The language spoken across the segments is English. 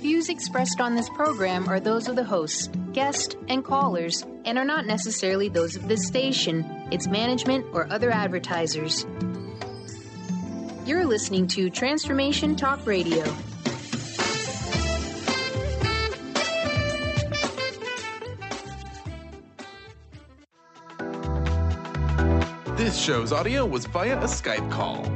Views expressed on this program are those of the hosts, guests, and callers, and are not necessarily those of this station, its management, or other advertisers. You're listening to Transformation Talk Radio. This show's audio was via a Skype call.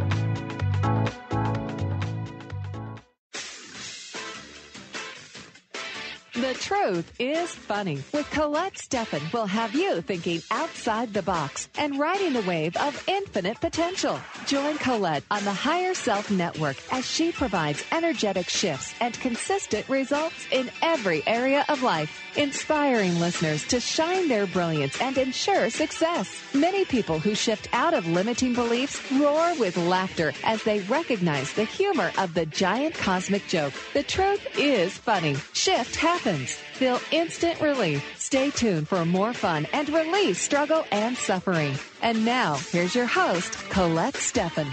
The Truth is Funny with Colette Stefan will have you thinking outside the box and riding the wave of infinite potential. Join Colette on the Higher Self Network as she provides energetic shifts and consistent results in every area of life, inspiring listeners to shine their brilliance and ensure success. Many people who shift out of limiting beliefs roar with laughter as they recognize the humor of the giant cosmic joke. The truth is funny. Shift happens. Feel instant relief. Stay tuned for more fun and release struggle and suffering. And now, here's your host, Colette Stefan.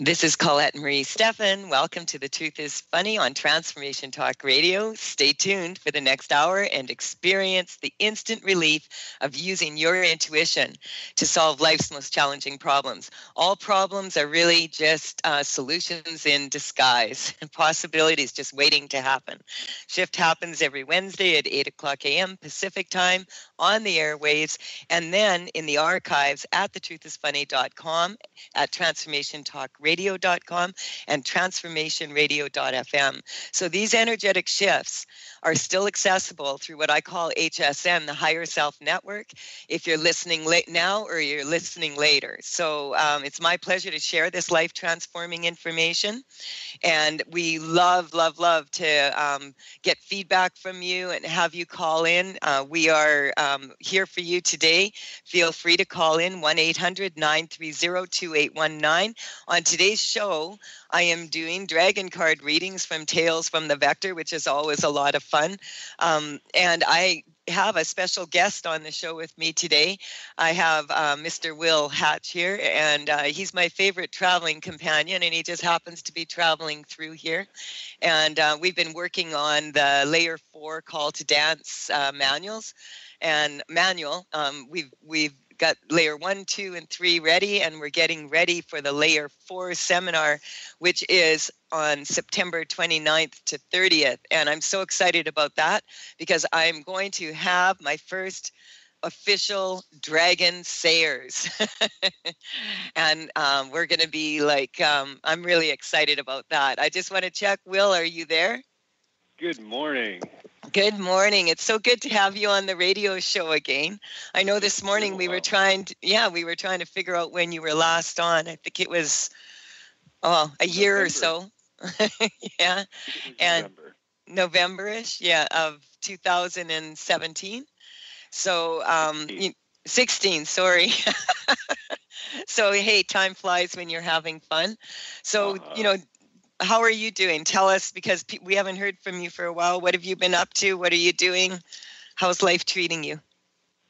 This is Colette Marie Stefan. Welcome to The Truth is Funny on Transformation Talk Radio. Stay tuned for the next hour and experience the instant relief of using your intuition to solve life's most challenging problems. All problems are really just solutions in disguise and possibilities just waiting to happen. Shift happens every Wednesday at 8 o'clock a.m. Pacific time on the airwaves, and then in the archives at thetruthisfunny.com, at transformationtalkradio.com, and transformationradio.fm. So these energetic shifts are still accessible through what I call HSN, the Higher Self Network, if you're listening late now or you're listening later. So it's my pleasure to share this life-transforming information. And we love to get feedback from you and have you call in. We are here for you today. Feel free to call in 1-800-930-2819. On today's show, I am doing dragon card readings from Tales from the Vector, which is always a lot of fun. And I have a special guest on the show with me today. I have Mr. Will Hatch here, and he's my favorite traveling companion, and he just happens to be traveling through here. And we've been working on the Layer 4 Call to Dance manuals. And we've got layer 1, 2, and 3 ready, and we're getting ready for the layer 4 seminar, which is on September 29th to 30th. And I'm so excited about that because I'm going to have my first official dragon sayers. And we're going to be like, I'm really excited about that. I just want to check, Will, are you there? Good morning. Good morning. It's so good to have you on the radio show again. I know this morning we were trying to figure out when you were last on. I think it was a year or so. Yeah. And November-ish, of 2017. So 16, sorry. So hey, time flies when you're having fun. So, how are you doing? Tell us, because we haven't heard from you for a while. What have you been up to? What are you doing? How's life treating you?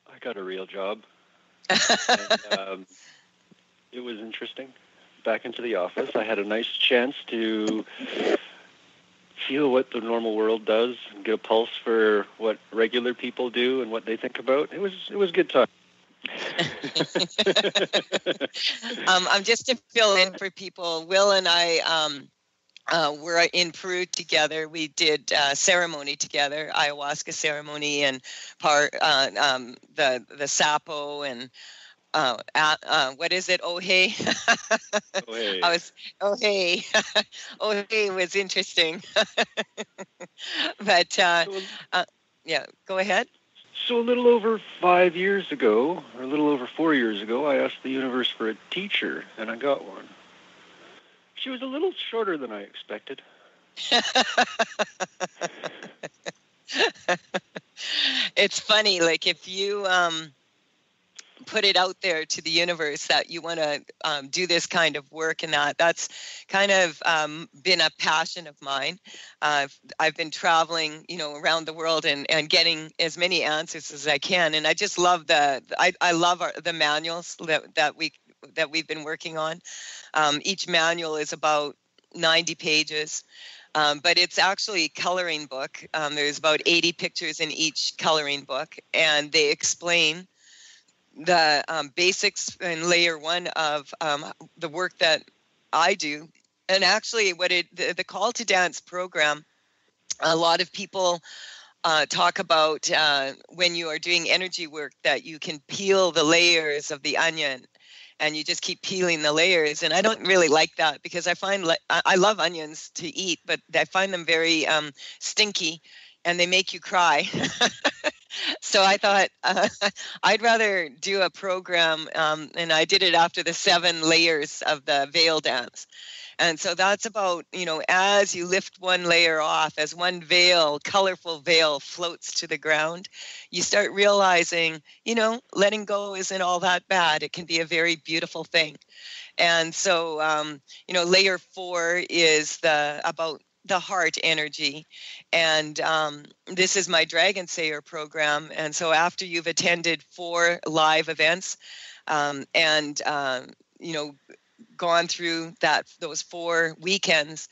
I got a real job. And, it was interesting. Back into the office. I had a nice chance to feel what the normal world does and get a pulse for what regular people do and what they think about. It was a good time. Just to fill in for people, Will and I we're in Peru together. We did ceremony together, ayahuasca ceremony, and the sapo and what is it? Ohe. Ohe. Ohe was interesting. But yeah, go ahead. So a little over 5 years ago, or a little over 4 years ago, I asked the universe for a teacher, and I got one. She was a little shorter than I expected. It's funny, like if you put it out there to the universe that you want to do this kind of work, and that's kind of been a passion of mine. I've been traveling, around the world and getting as many answers as I can, and I just love I love the manuals that we've been working on. Each manual is about 90 pages. But it's actually a coloring book. There's about 80 pictures in each coloring book, and they explain the basics in layer one of the work that I do. And actually, the Call to Dance program, a lot of people talk about when you are doing energy work that you can peel the layers of the onion, and you just keep peeling the layers. And I don't really like that, because I find I love onions to eat, but I find them very stinky, and they make you cry. So I thought I'd rather do a program, and I did it after the 7 layers of the veil dance. And so that's about, as you lift one layer off, as one veil, colorful veil, floats to the ground, you start realizing, letting go isn't all that bad. It can be a very beautiful thing. And so, layer 4 is about the heart energy. And this is my Dragon Sayer program. And so after you've attended 4 live events, gone through those 4 weekends,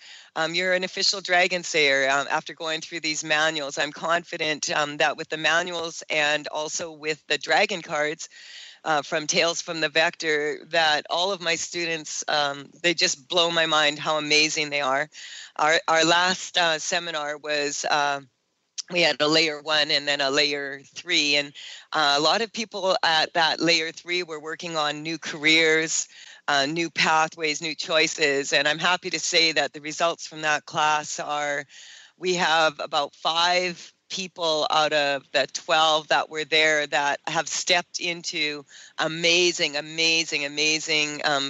you're an official Dragon Sayer. After going through these manuals, I'm confident that with the manuals and also with the dragon cards from Tales from the Vector, that all of my students, they just blow my mind how amazing they are. Our last seminar was we had a layer 1 and then a layer 3, and a lot of people at that layer 3 were working on new careers, new pathways, new choices. And I'm happy to say that the results from that class are, we have about 5 people out of the 12 that were there that have stepped into amazing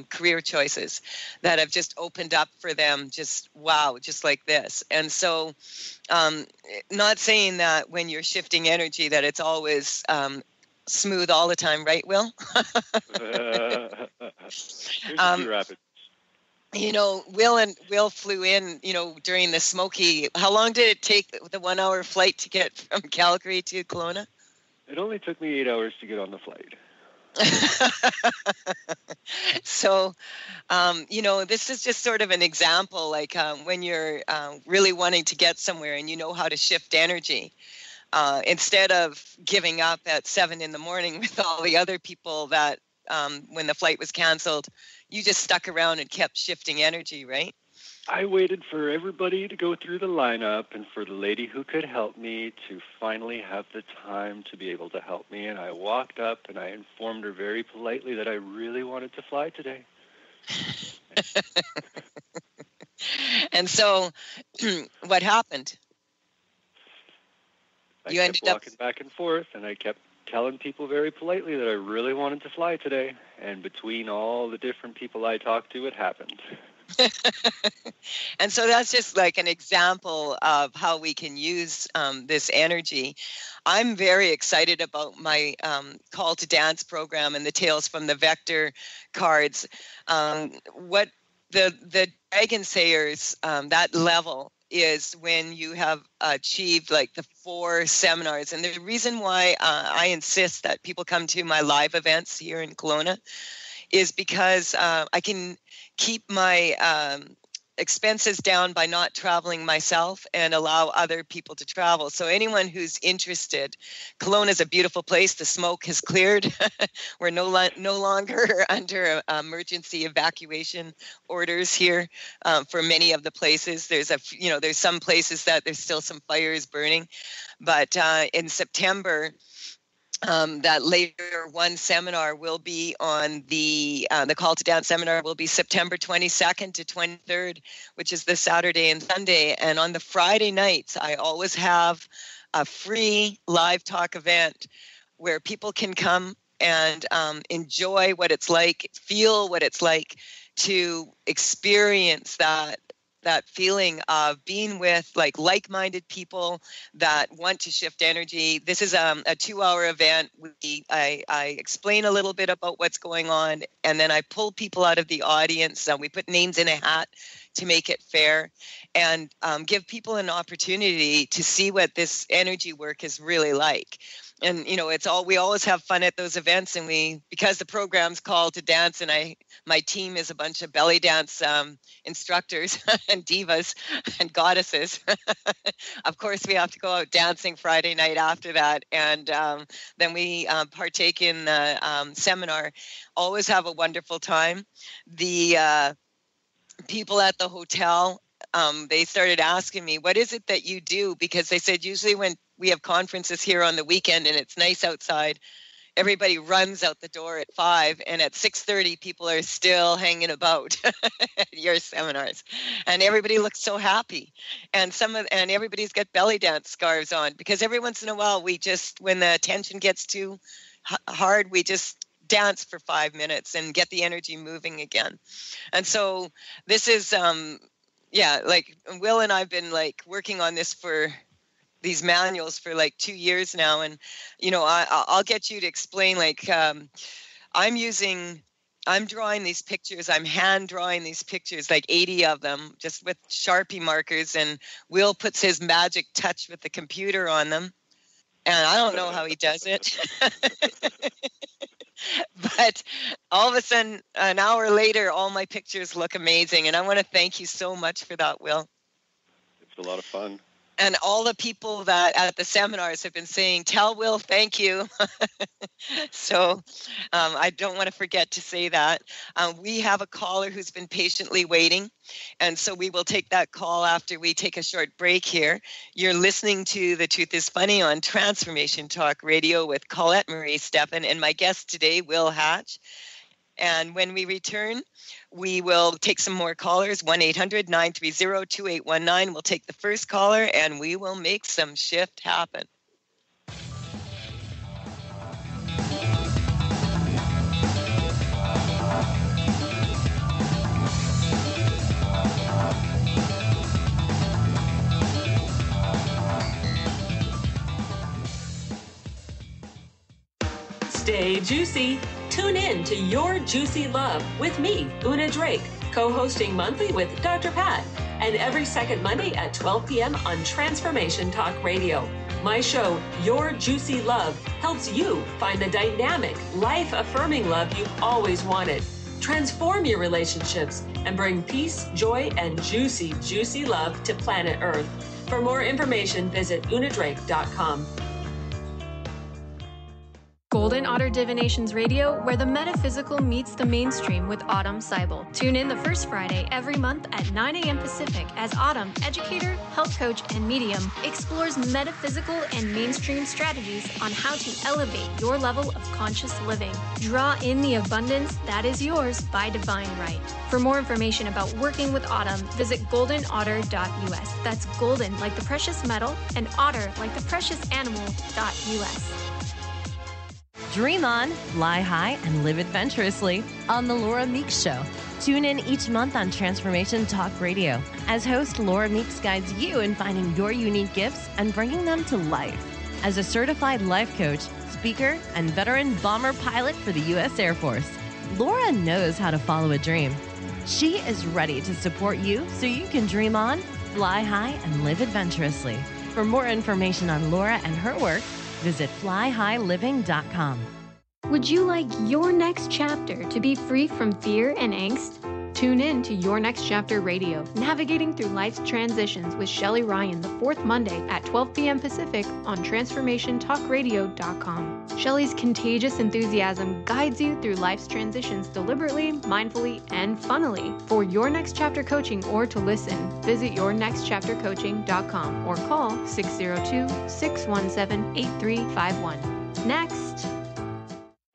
career choices that have just opened up for them. Just wow, just like this. And so not saying that when you're shifting energy that it's always smooth all the time, right, Will? Here's a few rapids. Will flew in, during the smoky. How long did it take the 1-hour flight to get from Calgary to Kelowna? It only took me 8 hours to get on the flight. So, this is just sort of an example, like when you're really wanting to get somewhere and you know how to shift energy. Instead of giving up at 7 a.m. with all the other people that when the flight was canceled, you just stuck around and kept shifting energy, right? I waited for everybody to go through the lineup and for the lady who could help me to finally have the time to be able to help me. And I walked up and I informed her very politely that I really wanted to fly today. And so what happened? I kept walking back and forth, and I kept telling people very politely that I really wanted to fly today. And between all the different people I talked to, it happened. And so that's just like an example of how we can use this energy. I'm very excited about my Call to Dance program and the Tales from the Vector cards. What the Dragon Sayers, that level, is when you have achieved like the 4 seminars. And the reason why I insist that people come to my live events here in Kelowna is because I can keep my expenses down by not traveling myself and allow other people to travel. So anyone who's interested, Kelowna is a beautiful place. The smoke has cleared. We're no longer under emergency evacuation orders here for many of the places. There's some places that there's still some fires burning, but in September, that layer 1 seminar will be on the Call to Dance seminar will be September 22nd to 23rd, which is the Saturday and Sunday. And on the Friday nights, I always have a free live talk event where people can come and enjoy what it's like, feel what it's like to experience that feeling of being with like-minded people that want to shift energy. This is a 2-hour event. I explain a little bit about what's going on, and then I pull people out of the audience. We put names in a hat to make it fair and give people an opportunity to see what this energy work is really like. And, we always have fun at those events, and because the program's called to dance, and my team is a bunch of belly dance instructors and divas and goddesses. Of course, we have to go out dancing Friday night after that. And then we partake in the seminar, always have a wonderful time. The people at the hotel, they started asking me, what is it that you do? Because they said usually when we have conferences here on the weekend and it's nice outside, everybody runs out the door at 5, and at 6:30 people are still hanging about at your seminars, and everybody looks so happy. And everybody's got belly dance scarves on, because every once in a while when the tension gets too hard, we just dance for 5 minutes and get the energy moving again. And so this is Will and I've been working on this for these manuals for 2 years now. And, I'll get you to explain, I'm drawing these pictures. I'm hand drawing these pictures, 80 of them, just with Sharpie markers. And Will puts his magic touch with the computer on them. And I don't know how he does it. But all of a sudden, an hour later, all my pictures look amazing. And I want to thank you so much for that, Will. It's a lot of fun. And all the people that at the seminars have been saying, tell Will, thank you. So I don't want to forget to say that. We have a caller who's been patiently waiting. And so we will take that call after we take a short break here. You're listening to The Truth is Funny on Transformation Talk Radio with Colette Marie Stefan and my guest today, Will Hatch. And when we return, we will take some more callers, 1-800-930-2819. We'll take the first caller, and we will make some shift happen. Stay juicy. Tune in to Your Juicy Love with me, Una Drake, co-hosting monthly with Dr. Pat, and every second Monday at 12 p.m. on Transformation Talk Radio. My show, Your Juicy Love, helps you find the dynamic, life-affirming love you've always wanted. Transform your relationships and bring peace, joy, and juicy, juicy love to planet Earth. For more information, visit unadrake.com. Golden Otter Divinations Radio, where the metaphysical meets the mainstream with Autumn Seibel. Tune in the first Friday every month at 9 a.m. Pacific as Autumn, educator, health coach, and medium, explores metaphysical and mainstream strategies on how to elevate your level of conscious living. Draw in the abundance that is yours by divine right. For more information about working with Autumn, visit goldenotter.us. That's golden like the precious metal and otter like the precious animal.us. Dream on, fly high, and live adventurously on The Laura Meeks Show. Tune in each month on Transformation Talk Radio as host Laura Meeks guides you in finding your unique gifts and bringing them to life. As a certified life coach, speaker, and veteran bomber pilot for the U.S. Air Force, Laura knows how to follow a dream. She is ready to support you so you can dream on, fly high, and live adventurously. For more information on Laura and her work, visit flyhighliving.com. Would you like your next chapter to be free from fear and angst? Tune in to Your Next Chapter Radio, navigating through life's transitions with Shelley Ryan the fourth Monday at 12 p.m. Pacific on TransformationTalkRadio.com. Shelley's contagious enthusiasm guides you through life's transitions deliberately, mindfully, and funnily. For Your Next Chapter coaching or to listen, visit YourNextChapterCoaching.com or call 602-617-8351. Next.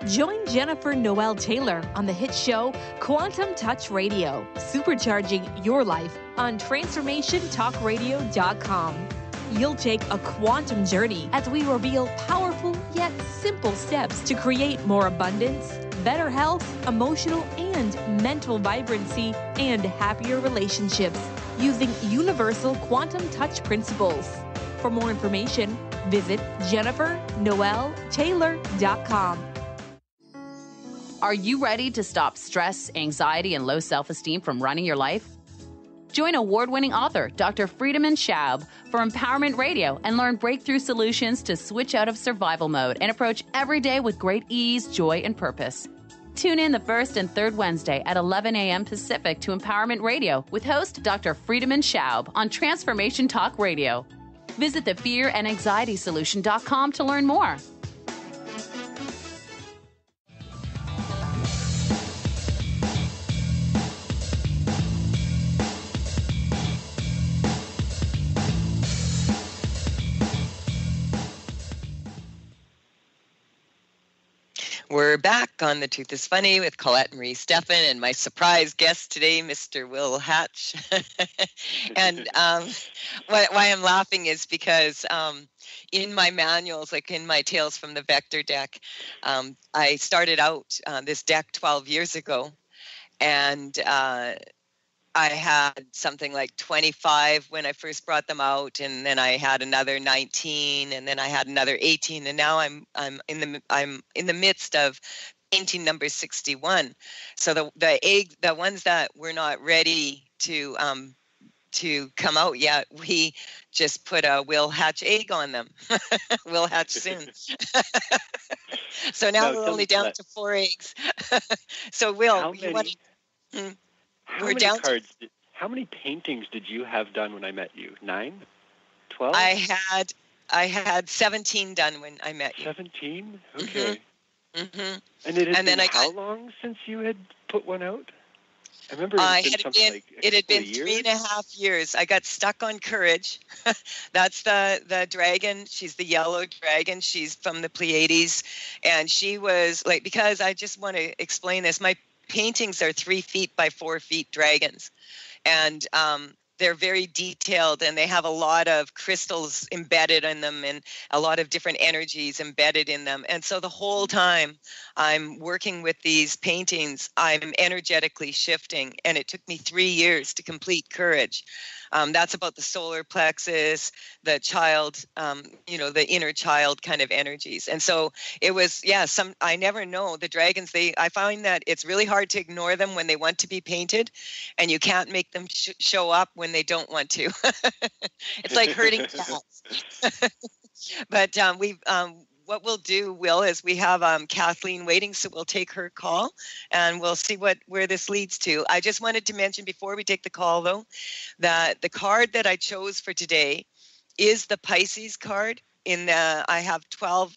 Join Jennifer Noel Taylor on the hit show Quantum Touch Radio, supercharging your life on TransformationTalkRadio.com. You'll take a quantum journey as we reveal powerful yet simple steps to create more abundance, better health, emotional and mental vibrancy, and happier relationships using universal quantum touch principles. For more information, visit JenniferNoelTaylor.com. Are you ready to stop stress, anxiety, and low self-esteem from running your life? Join award-winning author Dr. Friedemann Schaub for Empowerment Radio and learn breakthrough solutions to switch out of survival mode and approach every day with great ease, joy, and purpose. Tune in the first and third Wednesday at 11 a.m. Pacific to Empowerment Radio with host Dr. Friedemann Schaub on Transformation Talk Radio. Visit thefearandanxietysolution.com to learn more. We're back on The Truth is Funny with Colette Marie Stefan and my surprise guest today, Mr. Will Hatch. And why I'm laughing is because in my manuals, like in my Tales from the Vector deck, I started out this deck 12 years ago, and I had something like 25 when I first brought them out, and then I had another 19, and then I had another 18, and now I'm in the midst of painting number 61. So the ones that were not ready to come out yet, we just put a Will Hatch egg on them. Will Hatch soon. So now we're only down to 4 eggs. So Will, how many paintings did you have done when I met you? 9? 12? I had 17 done when I met you. 17? Okay. Mm-hmm. And it had been how long since you had put one out? I remember it had been 3.5 years. I got stuck on Courage. That's the dragon. She's the yellow dragon. She's from the Pleiades. And she was like, because I just want to explain this, my paintings are 3 feet by 4 feet dragons, and they're very detailed, and they have a lot of crystals embedded in them and a lot of different energies embedded in them. And so the whole time I'm working with these paintings, I'm energetically shifting, and it took me 3 years to complete Courage. That's about the solar plexus, the child, the inner child kind of energies. And so it was, I never know. The dragons, I find that it's really hard to ignore them when they want to be painted, and you can't make them show up when they don't want to. It's like herding cats. But what we'll do, Will, is we have Kathleen waiting, so we'll take her call, and we'll see where this leads to. I just wanted to mention before we take the call, though, that the card that I chose for today is the Pisces card. I have 12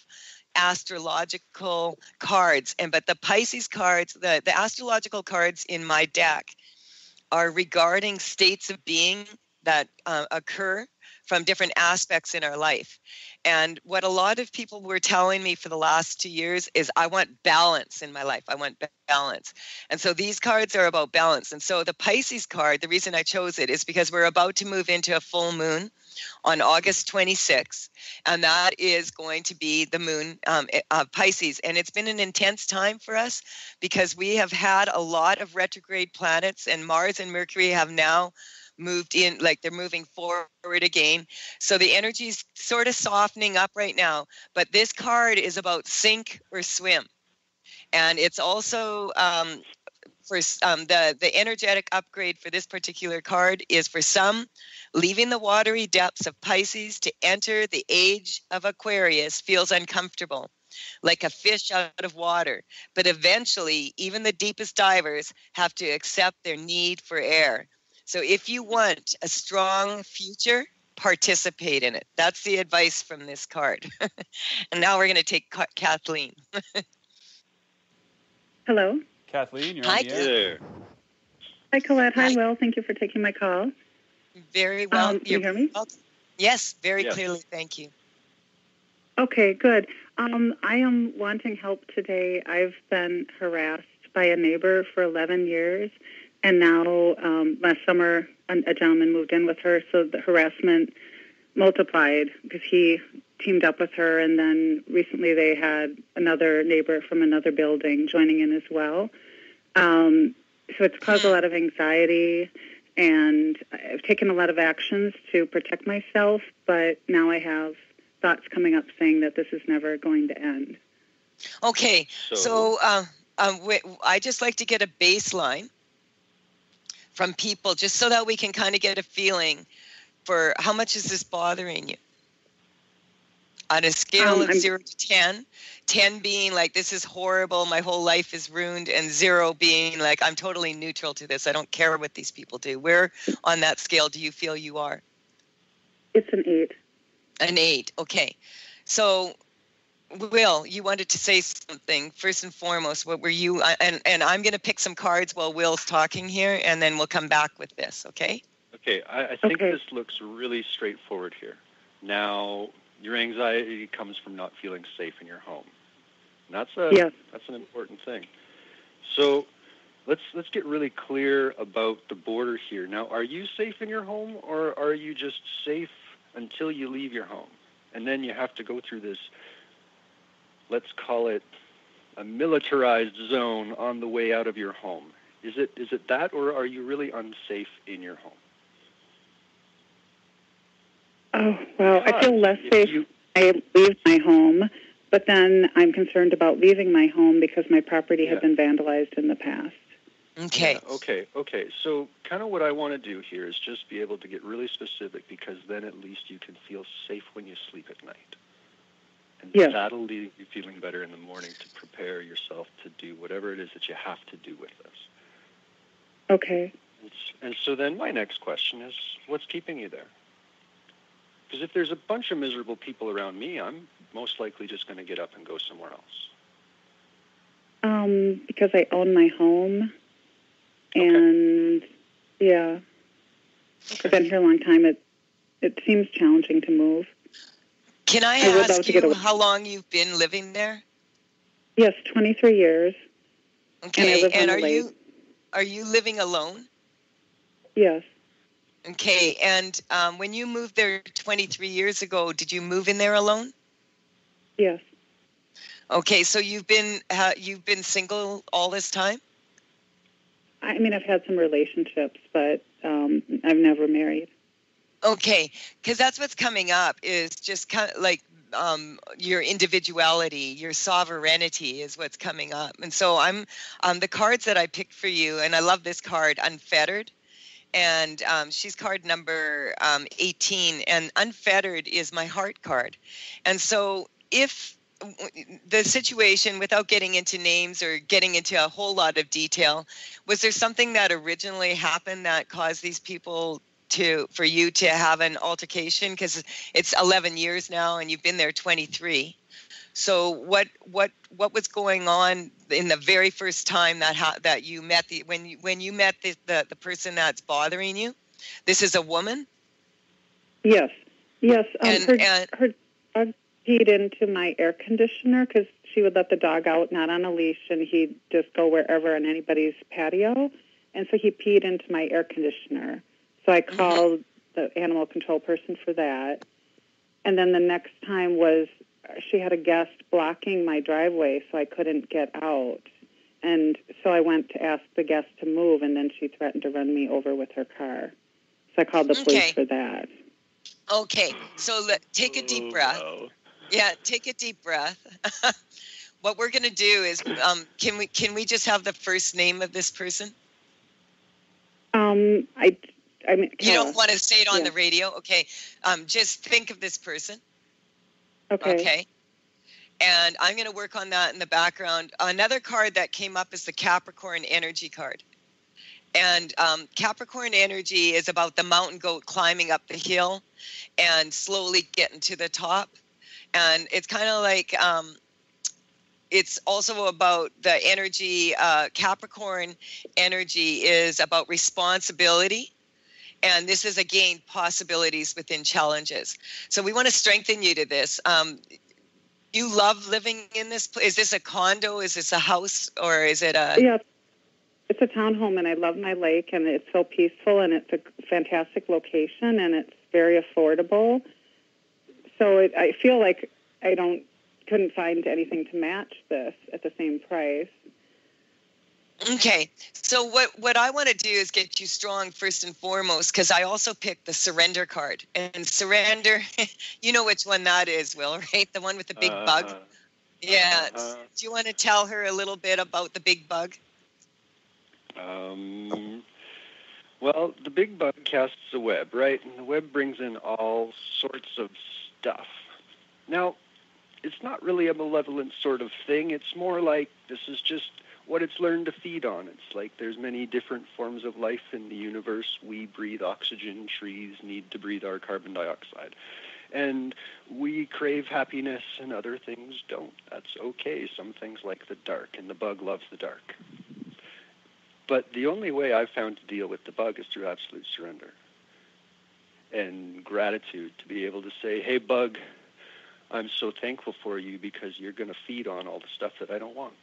astrological cards, but the Pisces cards, the astrological cards in my deck are regarding states of being that occur from different aspects in our life. And what a lot of people were telling me for the last 2 years is I want balance in my life. I want balance. And so these cards are about balance. And so the Pisces card, the reason I chose it is because we're about to move into a full moon on August 26th. And that is going to be the moon of Pisces. And it's been an intense time for us because we have had a lot of retrograde planets, and Mars and Mercury have now moved in, like they're moving forward again. So the energy's sort of softening up right now. But this card is about sink or swim. And it's also for the energetic upgrade for this particular card is for some, leaving the watery depths of Pisces to enter the age of Aquarius feels uncomfortable, like a fish out of water. But eventually, even the deepest divers have to accept their need for air. So if you want a strong future, participate in it. That's the advice from this card. And now we're going to take Kathleen. Hello. Kathleen, you're on the air. Hi, Colette. Hi, Will. Thank you for taking my call. Very well. Can you hear me? Yes, very clearly. Thank you. Okay, good. I am wanting help today. I've been harassed by a neighbor for 11 years. And now, last summer, a gentleman moved in with her, so the harassment multiplied because he teamed up with her, and then recently they had another neighbor from another building joining in as well. So it's caused a lot of anxiety, and I've taken a lot of actions to protect myself, but now I have thoughts coming up saying that this is never going to end. Okay, so I just like to get a baseline from people, just so that we can kind of get a feeling for how much is this bothering you? On a scale of 0 to 10, 10 being like, this is horrible, my whole life is ruined, and 0 being like, I'm totally neutral to this, I don't care what these people do. Where on that scale do you feel you are? It's an 8. An 8, okay. So, Will, you wanted to say something. First and foremost, what were you, and I'm going to pick some cards while Will's talking here, and then we'll come back with this, okay? Okay, I think this looks really straightforward here. Now, your anxiety comes from not feeling safe in your home. And that's an important thing. So let's get really clear about the border here. Now, are you safe in your home, or are you just safe until you leave your home? And then you have to go through this, let's call it a militarized zone on the way out of your home. Is it that, or are you really unsafe in your home? Oh, well, I feel less safe when I leave my home, but then I'm concerned about leaving my home because my property has been vandalized in the past. Okay. Yeah, okay. So kind of what I want to do here is just be able to get really specific, because then at least you can feel safe when you sleep at night. And that'll leave you feeling better in the morning to prepare yourself to do whatever it is that you have to do with this. Okay. And so then my next question is, what's keeping you there? Because if there's a bunch of miserable people around me, I'm most likely just going to get up and go somewhere else. Because I own my home, and I've been here a long time. It seems challenging to move. Can I ask you how long you've been living there? Yes, 23 years. Okay, and are you living alone? Yes. Okay, and when you moved there 23 years ago, did you move in there alone? Yes. Okay, so you've been single all this time? I mean, I've had some relationships, but I've never married. Okay, because that's what's coming up, is just kind of like your individuality, your sovereignty is what's coming up. And so I'm the cards that I picked for you, and I love this card, Unfettered. And she's card number 18, and Unfettered is my heart card. And so if the situation, without getting into names or getting into a whole lot of detail, was there something that originally happened that caused these people for you to have an altercation? Because it's 11 years now and you've been there 23. So what was going on in the very first time that you met when you met the person that's bothering you? This is a woman? Yes. Her dog peed into my air conditioner because she would let the dog out, not on a leash, and he'd just go wherever on anybody's patio. And so he peed into my air conditioner. So I called the animal control person for that. And then the next time was she had a guest blocking my driveway, so I couldn't get out. And so I went to ask the guest to move, and then she threatened to run me over with her car. So I called the police for that. Okay, so take a deep breath. No. Yeah, take a deep breath. What we're going to do is, can we just have the first name of this person? I mean, you don't want to say it on the radio? Okay. Just think of this person. Okay. And I'm going to work on that in the background. Another card that came up is the Capricorn energy card. And Capricorn energy is about the mountain goat climbing up the hill and slowly getting to the top. And it's kind of like, it's also about the energy. Capricorn energy is about responsibility. And this is, again, possibilities within challenges. So we want to strengthen you to this. You love living in this place? Is this a condo? Is this a house? Or is it a... Yeah, it's a townhome, and I love my lake, and it's so peaceful, and it's a fantastic location, and it's very affordable. So I feel like I couldn't find anything to match this at the same price. Okay, so what I want to do is get you strong first and foremost, because I also picked the surrender card. And surrender, you know which one that is, Will, right? The one with the big bug? Yeah. Do you want to tell her a little bit about the big bug? Well, the big bug casts a web, right? And the web brings in all sorts of stuff. Now, it's not really a malevolent sort of thing. It's more like this is just what it's learned to feed on. It's like there's many different forms of life in the universe. We breathe oxygen. Trees need to breathe our carbon dioxide. And we crave happiness and other things don't. That's okay. Some things like the dark, and the bug loves the dark. But the only way I've found to deal with the bug is through absolute surrender and gratitude, to be able to say, hey, bug, I'm so thankful for you because you're going to feed on all the stuff that I don't want.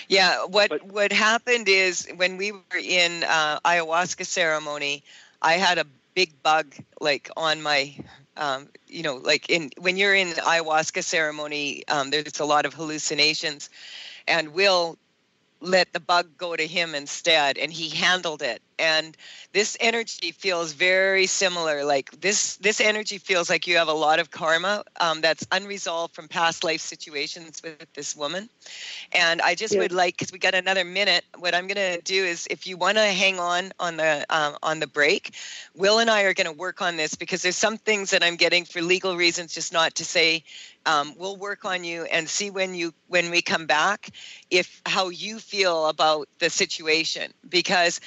Yeah, what happened is when we were in ayahuasca ceremony, I had a big bug like on my, when you're in ayahuasca ceremony, there's a lot of hallucinations, and Will let the bug go to him instead, and he handled it. And this energy feels very similar. Like this energy feels like you have a lot of karma that's unresolved from past life situations with this woman. And I just would like, because we got another minute, what I'm going to do is, if you want to hang on the break, Will and I are going to work on this, because there's some things that I'm getting for legal reasons just not to say. We'll work on you and see when we come back how you feel about the situation, because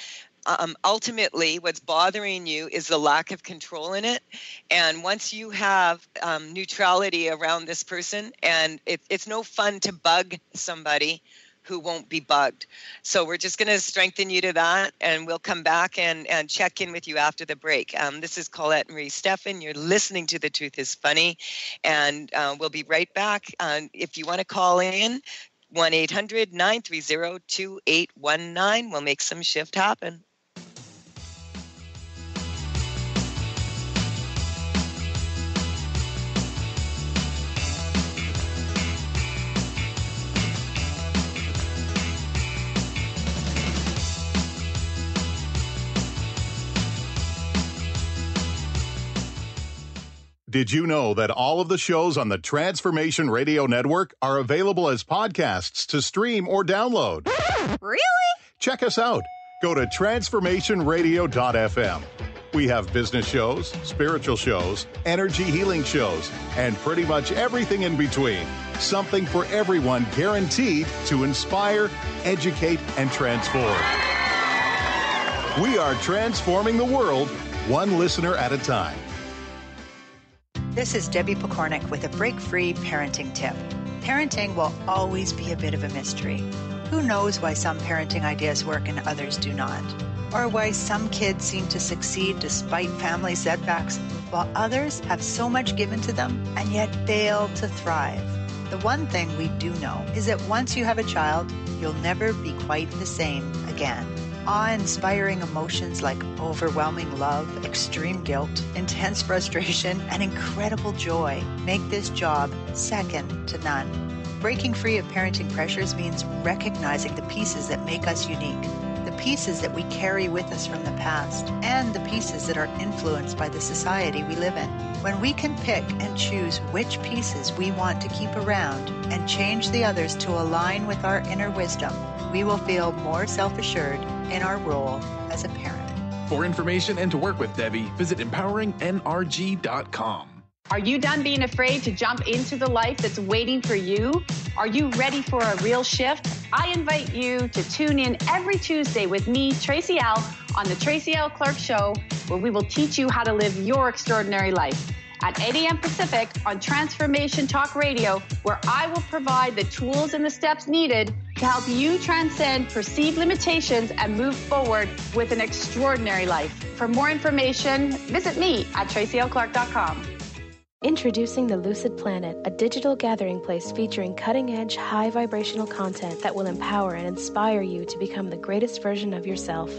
ultimately what's bothering you is the lack of control in it. And once you have neutrality around this person, and it's no fun to bug somebody who won't be bugged. So we're just going to strengthen you to that, and we'll come back and check in with you after the break. This is Colette Marie Stefan. You're listening to The Truth is Funny, and we'll be right back. If you want to call in, 1-800-930-2819. We'll make some shift happen. Did you know that all of the shows on the Transformation Radio Network are available as podcasts to stream or download? Really? Check us out. Go to transformationradio.fm. We have business shows, spiritual shows, energy healing shows, and pretty much everything in between. Something for everyone, guaranteed to inspire, educate, and transform. We are transforming the world, one listener at a time. This is Debbie Pokornik with a break-free parenting tip. Parenting will always be a bit of a mystery. Who knows why some parenting ideas work and others do not? Or why some kids seem to succeed despite family setbacks, while others have so much given to them and yet fail to thrive. The one thing we do know is that once you have a child, you'll never be quite the same again. Awe-inspiring emotions like overwhelming love, extreme guilt, intense frustration, and incredible joy make this job second to none. Breaking free of parenting pressures means recognizing the pieces that make us unique, the pieces that we carry with us from the past, and the pieces that are influenced by the society we live in. When we can pick and choose which pieces we want to keep around and change the others to align with our inner wisdom, we will feel more self-assured in our role as a parent. For information and to work with Debbie, visit empoweringnrg.com. Are you done being afraid to jump into the life that's waiting for you? Are you ready for a real shift? I invite you to tune in every Tuesday with me, Tracy L., on the Tracy L. Clark Show, where we will teach you how to live your extraordinary life. At 8 a.m. Pacific on Transformation Talk Radio, where I will provide the tools and the steps needed to help you transcend perceived limitations and move forward with an extraordinary life. For more information, visit me at tracylclark.com. Introducing the Lucid Planet, a digital gathering place featuring cutting-edge, high-vibrational content that will empower and inspire you to become the greatest version of yourself.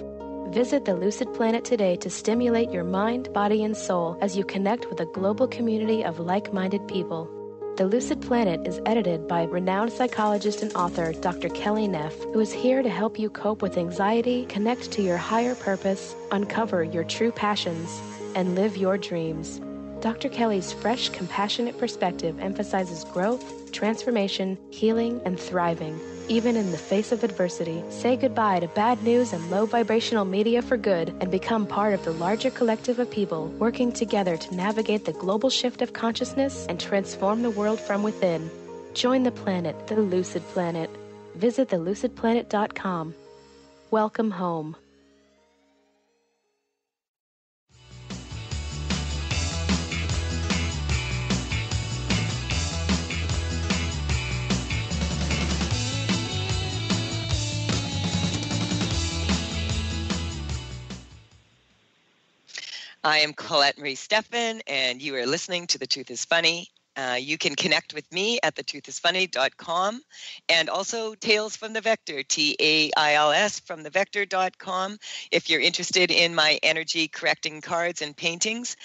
Visit the Lucid Planet today to stimulate your mind, body, and soul as you connect with a global community of like-minded people. The Lucid Planet is edited by renowned psychologist and author Dr. Kelly Neff, who is here to help you cope with anxiety, connect to your higher purpose, uncover your true passions, and live your dreams. Dr. Kelly's fresh, compassionate perspective emphasizes growth, transformation, healing, and thriving. Even in the face of adversity, say goodbye to bad news and low vibrational media for good and become part of the larger collective of people working together to navigate the global shift of consciousness and transform the world from within. Join the planet, the Lucid Planet. Visit thelucidplanet.com. Welcome home. I am Colette Marie Stefan, and you are listening to The Truth is Funny. You can connect with me at thetruthisfunny.com and also Tales from the Vector, TAILS from thevector.com, if you're interested in my energy correcting cards and paintings.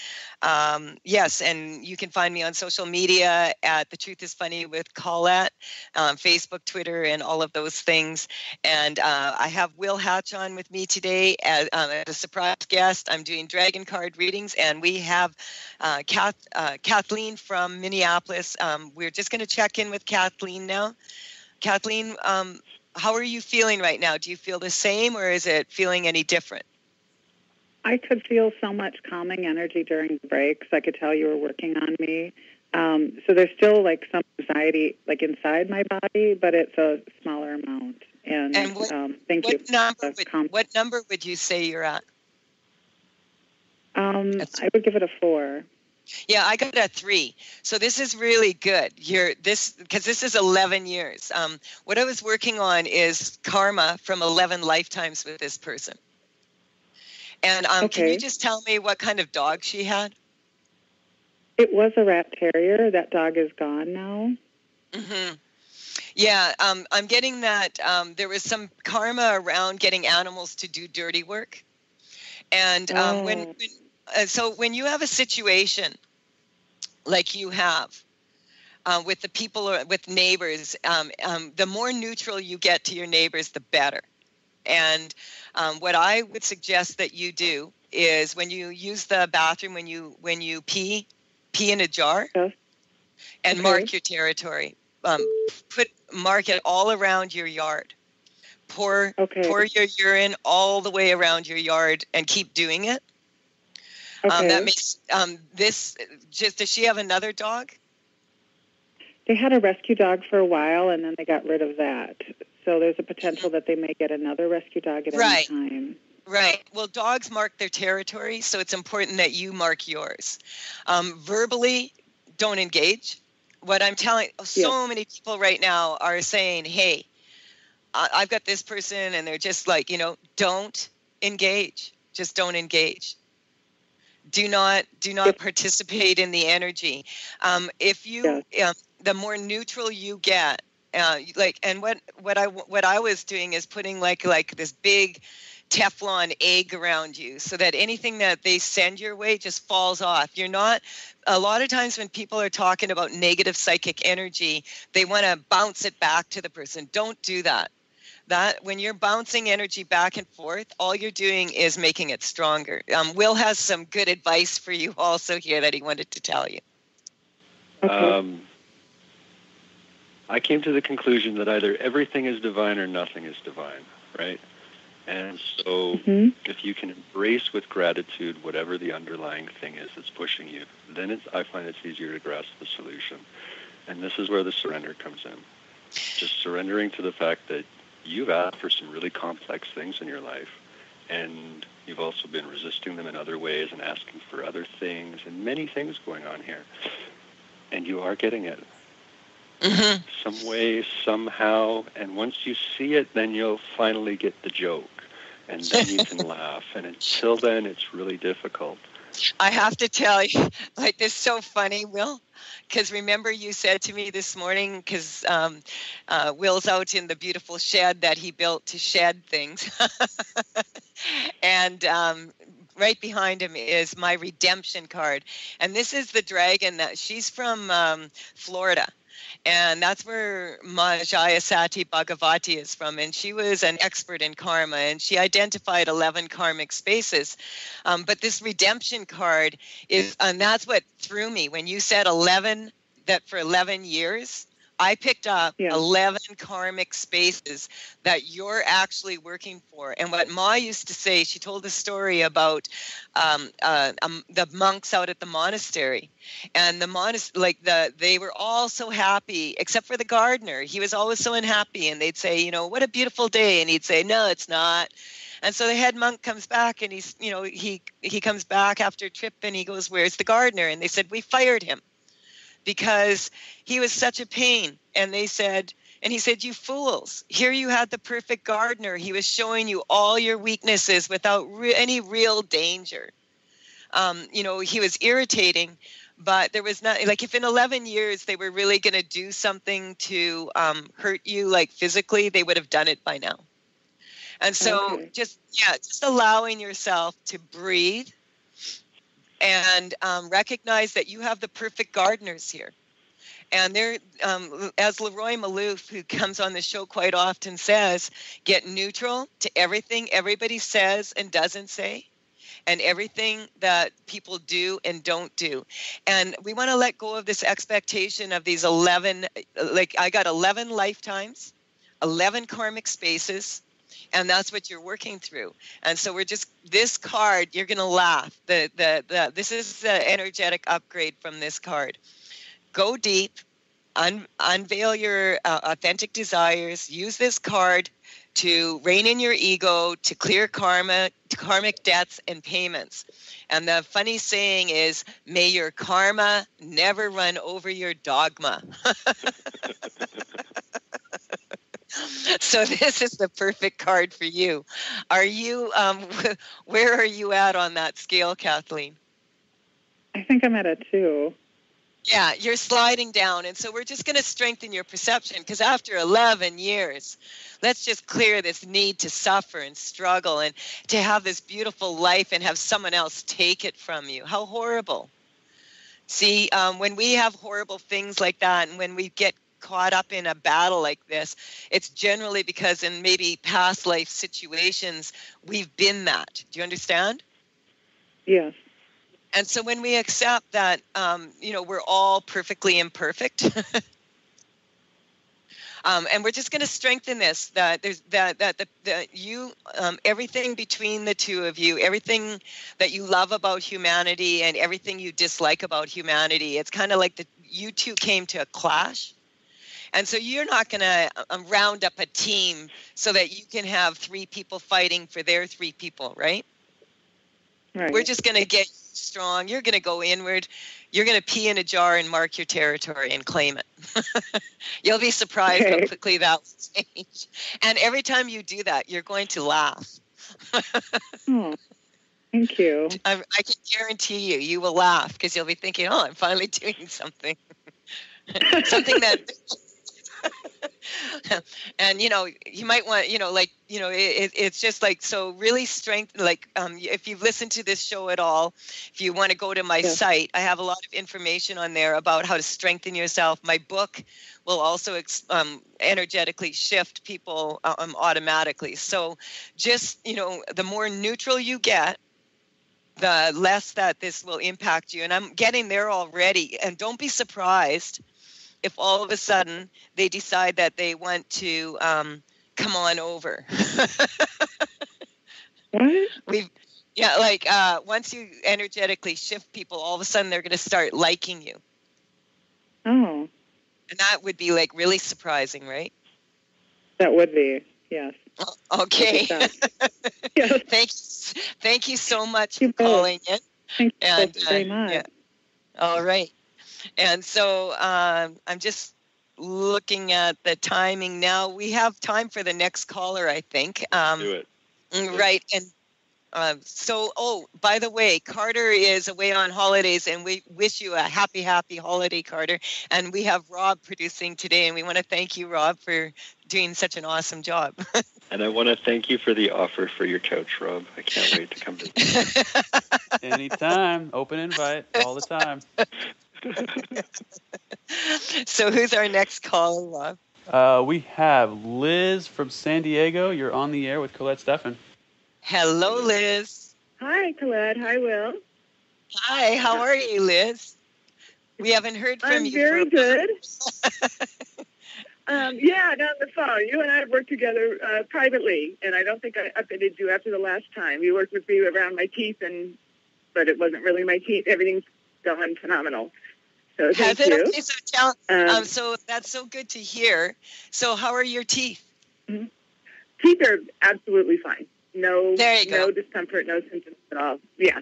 Yes, and you can find me on social media at The Truth is Funny with Colette, Facebook, Twitter, and all of those things. And I have Will Hatch on with me today as a surprise guest. I'm doing dragon card readings, and we have Kathleen from Minneapolis. We're just going to check in with Kathleen now. Kathleen, how are you feeling right now? Do you feel the same, or is it feeling any different? I could feel so much calming energy during the breaks. I could tell you were working on me. So there's still like some anxiety like inside my body, but it's a smaller amount. And what, thank you. What number would you say you're at? I would give it a 4. Yeah, I got a 3. So this is really good. Because this is 11 years. What I was working on is karma from 11 lifetimes with this person. And Can you just tell me what kind of dog she had? It was a rat terrier. That dog is gone now. Mm-hmm. Yeah, I'm getting that there was some karma around getting animals to do dirty work. And when you have a situation like you have with the people or with neighbors, the more neutral you get to your neighbors, the better. And what I would suggest that you do is when you use the bathroom, when you pee in a jar, and mark your territory. Mark it all around your yard. Pour your urine all the way around your yard and keep doing it. That makes does she have another dog? They had a rescue dog for a while, and then they got rid of that. So there's a potential that they may get another rescue dog at any time. Right. Well, dogs mark their territory, so it's important that you mark yours. Verbally, don't engage. What I'm telling so many people right now are saying, hey, I've got this person, and they're just like, don't engage. Just don't engage. Do not participate in the energy. If you, the more neutral you get, what I was doing is putting like this big Teflon egg around you, so that anything that they send your way just falls off. You're not. A lot of times when people are talking about negative psychic energy, they want to bounce it back to the person. Don't do that. That when you're bouncing energy back and forth, all you're doing is making it stronger. Will has some good advice for you also here that he wanted to tell you. I came to the conclusion that either everything is divine or nothing is divine, right? And so if you can embrace with gratitude whatever the underlying thing is that's pushing you, then I find it's easier to grasp the solution. And this is where the surrender comes in. Just surrendering to the fact that you've asked for some really complex things in your life, and you've also been resisting them in other ways and asking for other things, and many things going on here. And you are getting it. Some way, somehow, and once you see it, then you'll finally get the joke, and then you can laugh. And until then, it's really difficult. I have to tell you, this is so funny, Will, because remember you said to me this morning, because Will's out in the beautiful shed that he built to shed things, and right behind him is my redemption card. And this is the dragon that she's from Florida. And that's where Jayasati Bhagavati is from. And she was an expert in karma, and she identified 11 karmic spaces. But this redemption card is, and that's what threw me. When you said 11, that for 11 years, I picked up 11 karmic spaces that you're actually working for. And what Ma used to say, she told a story about the monks out at the monastery. And they were all so happy, except for the gardener. He was always so unhappy. And they'd say, what a beautiful day. And he'd say, no, it's not. And so the head monk comes back, and he comes back after a trip, and he goes, where's the gardener? And they said, we fired him, because he was such a pain. And he said, you fools, here you had the perfect gardener. He was showing you all your weaknesses without any real danger. He was irritating, but there was not, like, if in 11 years they were really going to do something to hurt you, like physically, they would have done it by now. And so just allowing yourself to breathe and recognize that you have the perfect gardeners here. And they're, as Leroy Malouf, who comes on the show quite often, says, get neutral to everything everybody says and doesn't say, and everything that people do and don't do. And we want to let go of this expectation of these 11, like I got 11 lifetimes, 11 karmic spaces, and that's what you're working through. And so this card, you're going to laugh. This is the energetic upgrade from this card. Go deep, unveil your authentic desires, use this card to rein in your ego, to clear karmic debts and payments. And the funny saying is, may your karma never run over your dogma. So this is the perfect card for you. Are you, where are you at on that scale, Kathleen? I think I'm at a 2. Yeah, you're sliding down. And so we're just going to strengthen your perception, because after 11 years, let's just clear this need to suffer and struggle and to have this beautiful life and have someone else take it from you. How horrible. See, when we have horrible things like that, and when we get caught up in a battle like this, it's generally because in maybe past life situations, we've been that. Do you understand? Yes. And so when we accept that, we're all perfectly imperfect, and we're just going to strengthen this, that there's that you, everything between the two of you, everything that you love about humanity and everything you dislike about humanity, it's kind of like you two came to a clash. And so you're not going to round up a team so that you can have 3 people fighting for their 3 people, right? Right. We're just going to get strong. You're going to go inward. You're going to pee in a jar and mark your territory and claim it. You'll be surprised how quickly that will change. And every time you do that, you're going to laugh. Oh, thank you. I can guarantee you will laugh, because you'll be thinking, oh, I'm finally doing something. Something that... And you might want, it's just like, so really strengthen, like, if you've listened to this show at all, if you want to go to my site, I have a lot of information on there about how to strengthen yourself. My book will also energetically shift people automatically. So just, the more neutral you get, the less that this will impact you. And I'm getting there already. And don't be surprised if all of a sudden they decide that they want to come on over. What? Once you energetically shift people, all of a sudden they're going to start liking you. Oh. And that would be like really surprising, right? That would be, yes. Okay. Yes. Thank you so much for calling in. Thank you very much. Yeah. All right. And so I'm just looking at the timing now. We have time for the next caller, I think. Do it. Right. And by the way, Carter is away on holidays, and we wish you a happy holiday, Carter. And we have Rob producing today, and we want to thank you, Rob, for doing such an awesome job. And I want to thank you for the offer for your couch, Rob. I can't wait to come visit. Anytime. Open invite all the time. So who's our next caller, Rob? We have Liz from San Diego. You're on the air with Colette Stefan. Hello, Liz. Hi, Colette. Hi, Will. Hi, how are you, Liz? We haven't heard from you. I'm very good. Yeah, not on the phone. You and I have worked together privately, and I don't think I updated you after the last time. You worked with me around my teeth, but it wasn't really my teeth. Everything's going phenomenal. So thank you. Okay, so that's so good to hear. So how are your teeth? Mm-hmm. Teeth are absolutely fine. No discomfort, no symptoms at all. Yeah.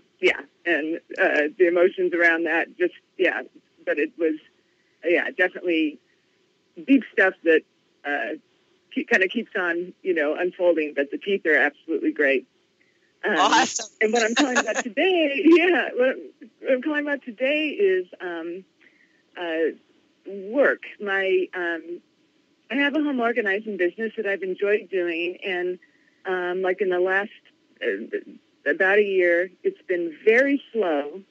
And the emotions around that, but it was, definitely deep stuff that kind of keeps on, unfolding, but the teeth are absolutely great. Awesome. And what I'm calling about today, what I'm calling about today is work. I have a home organizing business that I've enjoyed doing, and like in the last about a year, it's been very slow,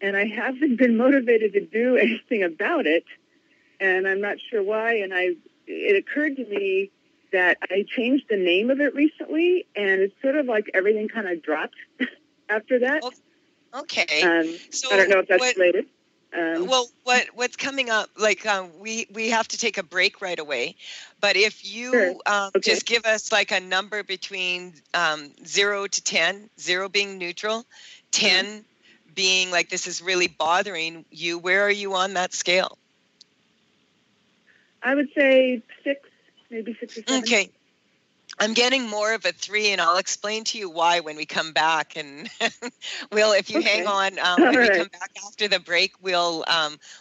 and I haven't been motivated to do anything about it, and I'm not sure why. And it occurred to me that I changed the name of it recently, and it's sort of like everything kind of dropped after that. Okay. So I don't know if that's related. Well, what's coming up? Like we have to take a break right away, but if you just give us like a number between 0 to 10, 0 being neutral, 10 being like this is really bothering you. Where are you on that scale? I would say 6, maybe 6 or 7. Okay. I'm getting more of a 3, and I'll explain to you why when we come back. And Will, if you hang on, when we come back after the break, we'll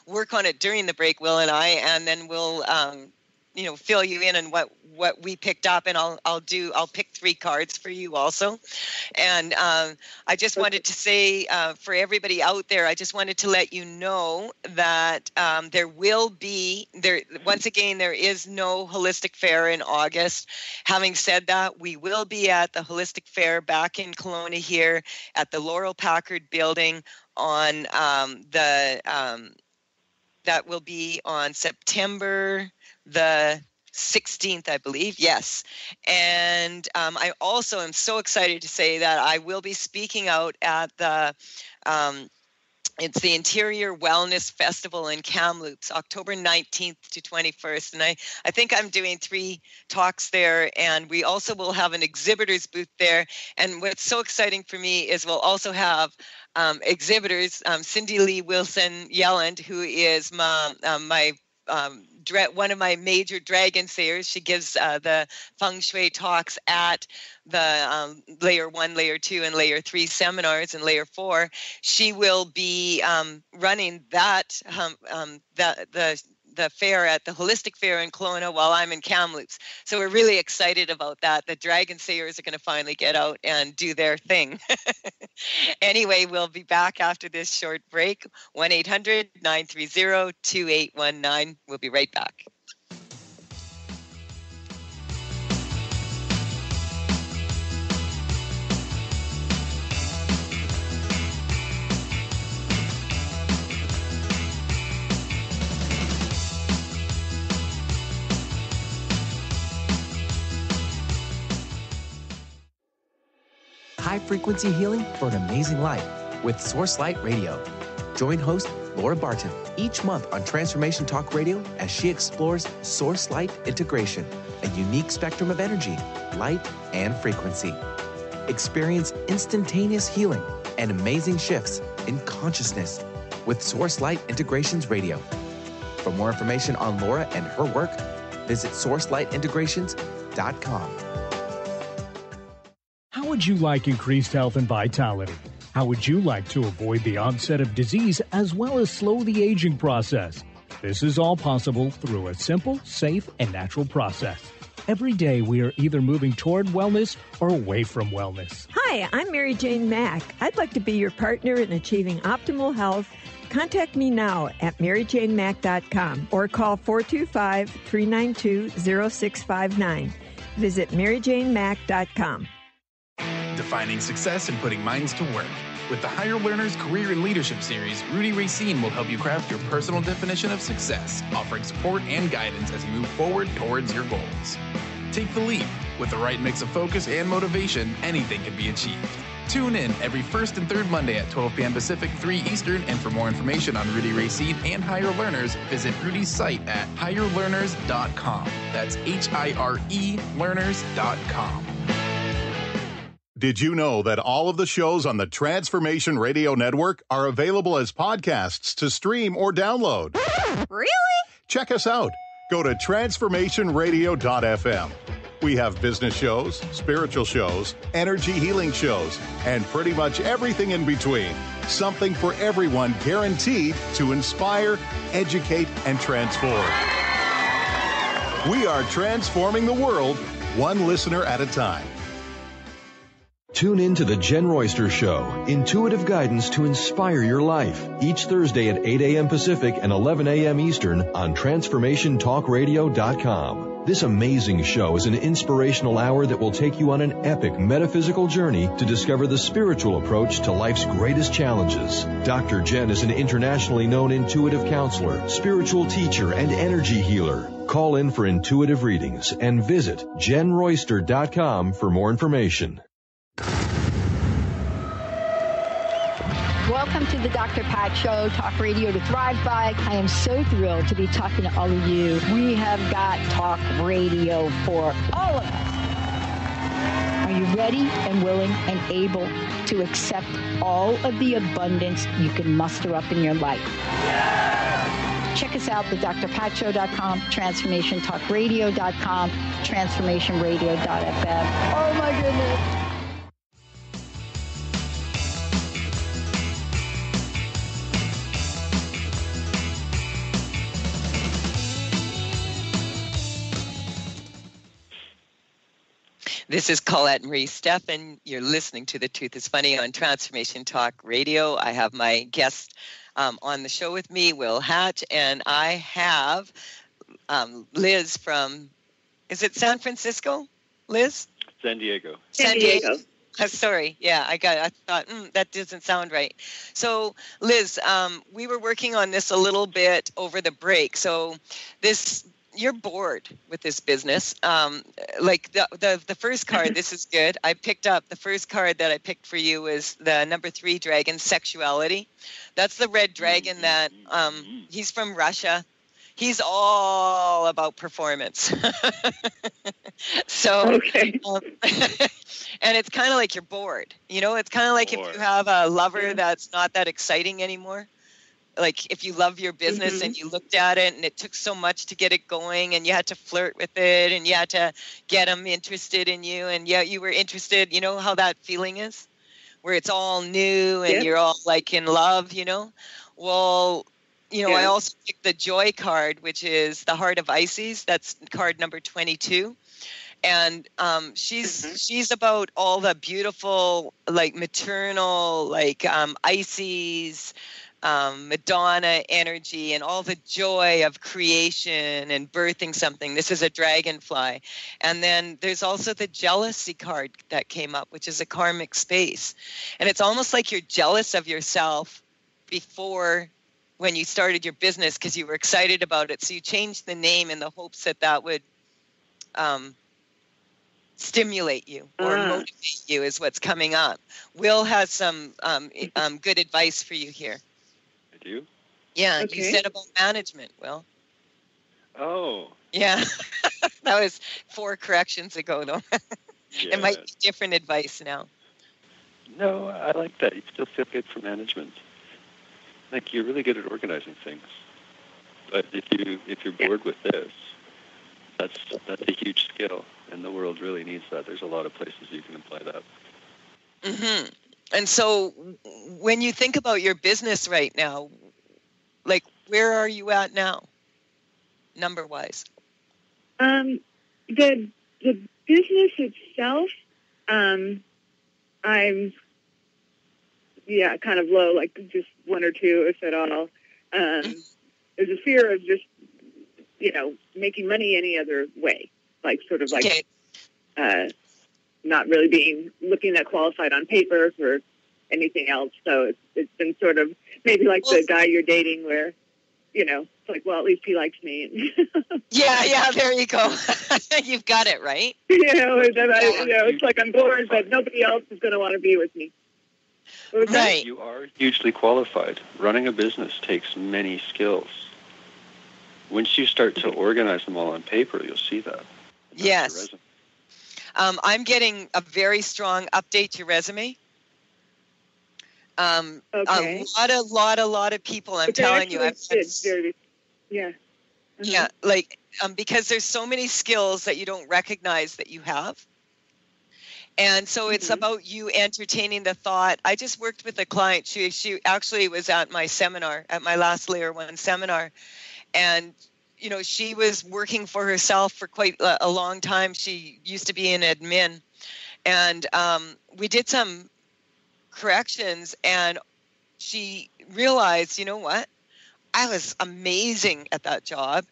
work on it during the break, Will and I, and then we'll fill you in on what we picked up, and I'll pick 3 cards for you also. And I just wanted to say for everybody out there, I just wanted to let you know that there is no Holistic Fair in August. Having said that, we will be at the Holistic Fair back in Kelowna here at the Laurel Packard building on that will be on September the 16th, I believe. Yes. And I also am so excited to say that I will be speaking out at it's the Interior Wellness Festival in Kamloops, October 19th to 21st. And I think I'm doing 3 talks there. And we also will have an exhibitor's booth there. And what's so exciting for me is we'll also have exhibitors, Cindy Lee Wilson Yelland, who is one of my major dragon sayers. She gives the feng shui talks at the layer 1, layer 2, and layer 3 seminars, and layer 4. She will be running that the fair at the Holistic Fair in Kelowna while I'm in Kamloops. So we're really excited about that. The dragon sayers are going to finally get out and do their thing. Anyway, we'll be back after this short break. 1-800-930-2819. We'll be right back. High-frequency healing for an amazing life with Source Light Radio. Join host Laura Barton each month on Transformation Talk Radio as she explores Source Light integration, a unique spectrum of energy, light, and frequency. Experience instantaneous healing and amazing shifts in consciousness with Source Light Integrations Radio. For more information on Laura and her work, visit sourcelightintegrations.com. How would you like increased health and vitality? How would you like to avoid the onset of disease as well as slow the aging process? This is all possible through a simple, safe, and natural process. Every day we are either moving toward wellness or away from wellness. Hi, I'm Mary Jane Mack. I'd like to be your partner in achieving optimal health. Contact me now at maryjanemack.com or call 425-392-0659. Visit maryjanemack.com. Defining success and putting minds to work. With the Higher Learners Career and Leadership Series, Rudy Racine will help you craft your personal definition of success, offering support and guidance as you move forward towards your goals. Take the leap. With the right mix of focus and motivation, anything can be achieved. Tune in every first and third Monday at 12 p.m. Pacific, 3 Eastern, and for more information on Rudy Racine and Higher Learners, visit Rudy's site at higherlearners.com. That's HIRE learners.com. Did you know that all of the shows on the Transformation Radio Network are available as podcasts to stream or download? Really? Check us out. Go to transformationradio.fm. We have business shows, spiritual shows, energy healing shows, and pretty much everything in between. Something for everyone, guaranteed to inspire, educate, and transform. We are transforming the world, one listener at a time. Tune in to The Jen Royster Show, intuitive guidance to inspire your life, each Thursday at 8 a.m. Pacific and 11 a.m. Eastern on TransformationTalkRadio.com. This amazing show is an inspirational hour that will take you on an epic metaphysical journey to discover the spiritual approach to life's greatest challenges. Dr. Jen is an internationally known intuitive counselor, spiritual teacher, and energy healer. Call in for intuitive readings and visit JenRoyster.com for more information. Welcome to the Dr. Pat Show, talk radio to thrive by. I am so thrilled to be talking to all of you. We have got talk radio for all of us. Are you ready and willing and able to accept all of the abundance you can muster up in your life? Yeah! Check us out at drpatshow.com, transformationtalkradio.com, transformationradio.fm. Oh my goodness. This is Colette Marie Stefan. You're listening to The Truth is Funny on Transformation Talk Radio. I have my guest on the show with me, Will Hatch, and I have Liz from, is it San Francisco? Liz? San Diego. San Diego. Sorry. Yeah, I thought, that doesn't sound right. So, Liz, we were working on this a little bit over the break. So you're bored with this business. Like the first card, this is good. I picked up the first card that I picked for you is the number 3 dragon, sexuality. That's the red dragon that he's from Russia. He's all about performance. So, okay. And it's kind of like you're bored. You know, it's kind of like if you have a lover that's not that exciting anymore. Like if you love your business and you looked at it and it took so much to get it going and you had to flirt with it and you had to get them interested in you and you were interested, you know how that feeling is? Where it's all new and you're all like in love, you know? Well, you know, I also picked the joy card, which is the Heart of Isis. That's card number 22. And she's about all the beautiful, like maternal, like Isis, Madonna energy and all the joy of creation and birthing something. This is a dragonfly. And then there's also the jealousy card that came up, which is a karmic space. And it's almost like you're jealous of yourself before when you started your business because you were excited about it. So you changed the name in the hopes that would stimulate you or motivate you is what's coming up. Will has some good advice for you here. You? Yeah, okay. You said about management, Will. Oh. Yeah, that was 4 corrections ago, though. It might be different advice now. No, I like that. You still feel good for management. Like you're really good at organizing things. But if you're bored with this, that's a huge skill, and the world really needs that. There's a lot of places you can apply that. Mm-hmm. And so when you think about your business right now, like where are you at now, number-wise? The business itself, I'm kind of low, like just 1 or 2, if at all. There's a fear of just, making money any other way, like sort of like not really looking that qualified on paper for anything else. So it's been sort of maybe like the guy you're dating where, it's like, well, at least he likes me. Yeah, there you go. You've got it, right? It's like I'm bored, but nobody else is going to want to be with me. Right. You are hugely qualified. Running a business takes many skills. Once you start to organize them all on paper, you'll see that. Yes. I'm getting a very strong update to your resume. Okay. A lot of people. I'm telling you, yeah, like because there's so many skills that you don't recognize that you have. And so it's about you entertaining the thought. I just worked with a client. She actually was at my seminar, at my last Layer 1 seminar. And, she was working for herself for quite a long time. She used to be an admin. And we did some corrections, and she realized, you know what? I was amazing at that job.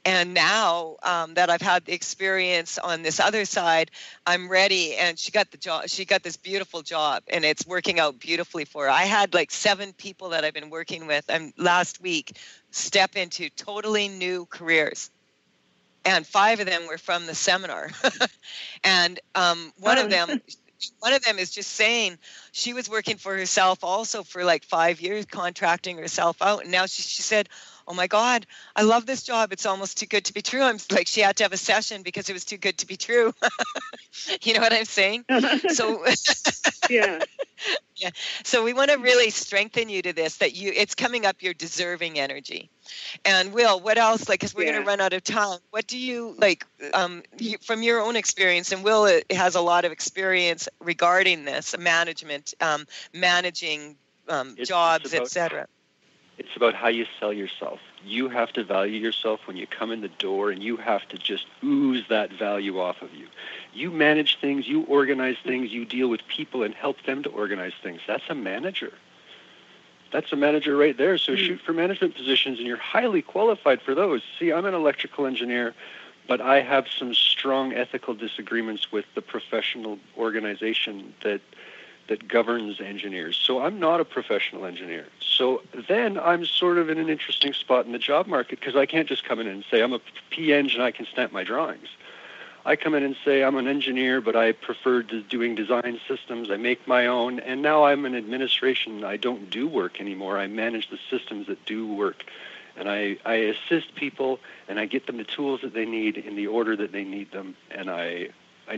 And now that I've had the experience on this other side, I'm ready. And she got the job. She got this beautiful job, and it's working out beautifully for her. I had like 7 people that I've been working with last week step into totally new careers. And 5 of them were from the seminar. And one of them is just saying she was working for herself also for like 5 years, contracting herself out. And now she said, oh my God, I love this job. It's almost too good to be true. I'm like, she had to have a session because it was too good to be true. You know what I'm saying? So yeah. So we want to really strengthen you to this, that it's coming up your deserving energy. And Will, what else? Like, because we're going to run out of time. What do you like from your own experience? And Will has a lot of experience regarding this, management, managing jobs, etc. It's about how you sell yourself. You have to value yourself when you come in the door, and you have to just ooze that value off of you. You manage things, you organize things, you deal with people and help them to organize things. That's a manager. That's a manager right there. So shoot for management positions, and you're highly qualified for those. See, I'm an electrical engineer, but I have some strong ethical disagreements with the professional organization that governs engineers. So I'm not a professional engineer. So then I'm sort of in an interesting spot in the job market, because I can't just come in and say I'm a P-Eng and I can stamp my drawings. I come in and say I'm an engineer, but I prefer doing design systems. I make my own, and now I'm in administration. I don't do work anymore. I manage the systems that do work, and I assist people, and I get them the tools that they need in the order that they need them, and I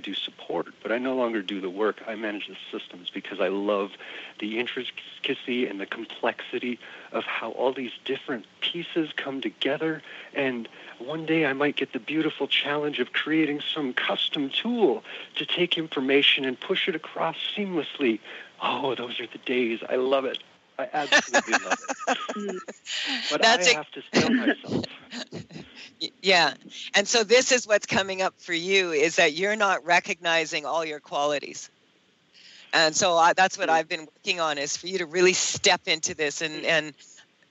do support, but I no longer do the work. I manage the systems because I love the intricacy and the complexity of how all these different pieces come together. And one day I might get the beautiful challenge of creating some custom tool to take information and push it across seamlessly. Oh, those are the days. I love it. I absolutely love it. But I have to sell myself. Yeah. And so this is what's coming up for you, is that you're not recognizing all your qualities. And so that's what I've been working on, is for you to really step into this and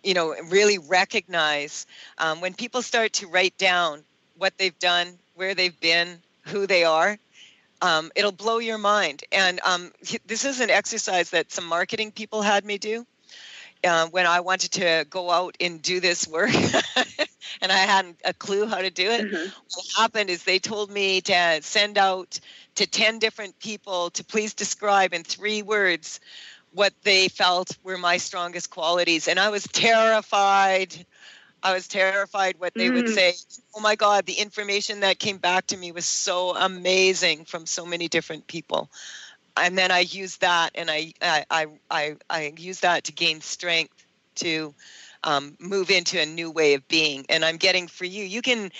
really recognize when people start to write down what they've done, where they've been, who they are, it'll blow your mind. And this is an exercise that some marketing people had me do when I wanted to go out and do this work. And I hadn't a clue how to do it. What happened is they told me to send out to 10 different people to please describe in 3 words what they felt were my strongest qualities. And I was terrified. What they would say. Oh my God, the information that came back to me was so amazing from so many different people. And then I used that, and I used that to gain strength to move into a new way of being. And I'm getting for you, you can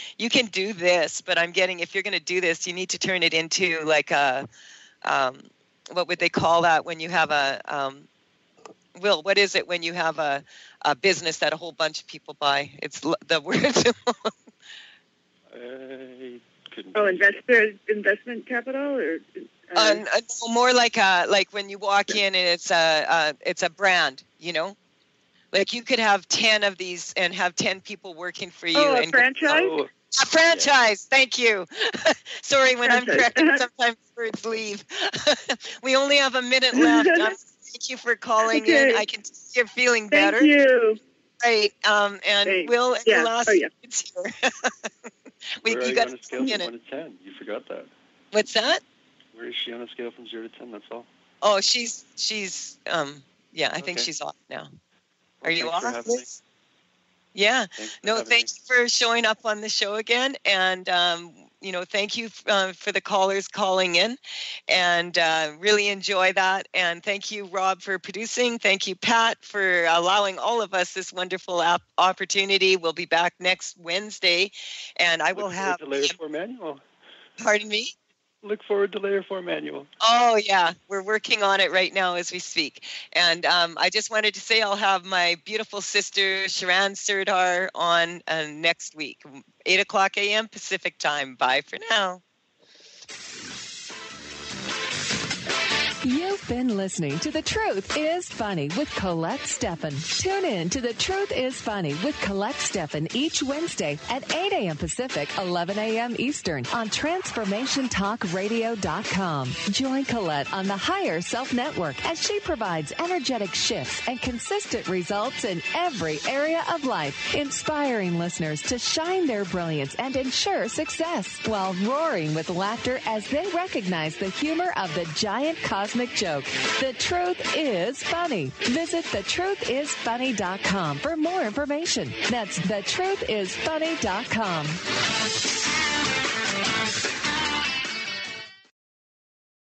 do this, but I'm getting, if you're going to do this, you need to turn it into like a, what would they call that when you have a, Will, what is it when you have a business that a whole bunch of people buy? It's the words. Investment capital, or more like when you walk in and it's a brand, Like you could have 10 of these and have 10 people working for you. A franchise? A franchise. Yeah. Thank you. Sorry, when I'm correcting, sometimes words leave. We only have a minute left. thank you for calling in. I can see you're feeling better. Thank you. Right. And Thanks. Will, Yeah. last it's here. Where are you got on a scale from 1 to 10? You forgot that. What's that? Where is she on a scale from 0 to 10? That's all. Oh, she's I think she's off now. Are you off, Liz? Yeah. No, thank you for showing up on the show again. And, thank you for the callers calling in, and really enjoy that. And thank you, Rob, for producing. Thank you, Pat, for allowing all of us this wonderful opportunity. We'll be back next Wednesday, and I will have... to layer 4 manual. Pardon me? Look forward to layer 4 manual. Oh, yeah. We're working on it right now as we speak. And I just wanted to say I'll have my beautiful sister, Sharan Serdar, on next week, 8 o'clock a.m. Pacific time. Bye for now. You've been listening to The Truth is Funny with Colette Stefan. Tune in to The Truth is Funny with Colette Stefan each Wednesday at 8 a.m. Pacific, 11 a.m. Eastern on TransformationTalkRadio.com. Join Colette on the Higher Self Network as she provides energetic shifts and consistent results in every area of life, inspiring listeners to shine their brilliance and ensure success while roaring with laughter as they recognize the humor of the giant cosmic joke. The Truth is Funny. Visit thetruthisfunny.com for more information. That's thetruthisfunny.com.